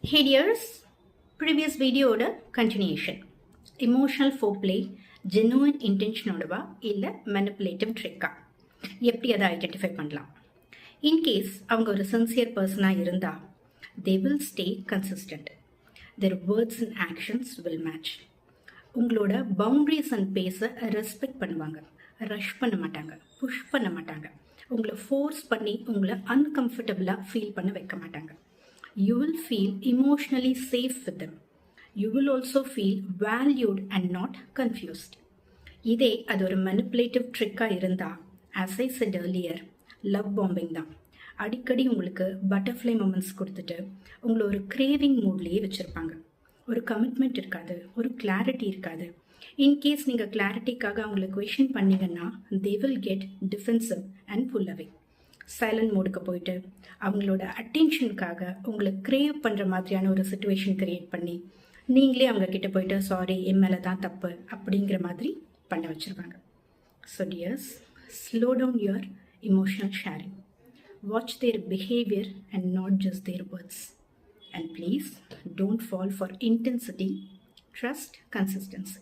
Hey dears, previous videoட continuation. Emotional foreplay, genuine intentionோடவா இல்ல manipulative trick-ஆ எப்படி அதை ஐடென்டிஃபை பண்ணலாம்? இன்கேஸ் அவங்க ஒரு சின்சியர் பர்சனாக இருந்தா they will stay consistent. Their words and actions will match. உங்களோட பவுண்டரிஸ் அண்ட் பேஸை ரெஸ்பெக்ட் பண்ணுவாங்க, ரஷ் பண்ண மாட்டாங்க, புஷ் பண்ண மாட்டாங்க, உங்களை ஃபோர்ஸ் பண்ணி உங்களை அன்கம்ஃபர்டபுளாக ஃபீல் பண்ண வைக்க மாட்டாங்க. You will feel emotionally safe with them. You will also feel valued and not confused. இதே அது ஒரு manipulative trick-ஆக இருந்தால், as I said earlier, love bombing தான். அடிக்கடி உங்களுக்கு பட்டர்ஃப்ளை மூமெண்ட்ஸ் கொடுத்துட்டு உங்களை ஒரு கிரேவிங் மூட்லேயே வச்சுருப்பாங்க. ஒரு கமிட்மெண்ட் இருக்காது, ஒரு கிளாரிட்டி இருக்காது. இன்கேஸ் நீங்கள் கிளாரிட்டிக்காக அவங்களை கொஷின் பண்ணீங்கன்னா they will get defensive and pull away. Silent மோடுக்கு போயிட்டு அவங்களோட அட்டென்ஷனுக்காக உங்களை கிரேவ் பண்ணுற மாதிரியான ஒரு சுச்சுவேஷன் கிரியேட் பண்ணி நீங்களே அவங்க கிட்ட போயிட்டு சாரி என் மேலே தான் தப்பு அப்படிங்கிற மாதிரி பண்ண வச்சுருவாங்க. So dears, slow down your emotional sharing. Watch their behaviour and not just their words. And please don't fall for intensity, trust consistency.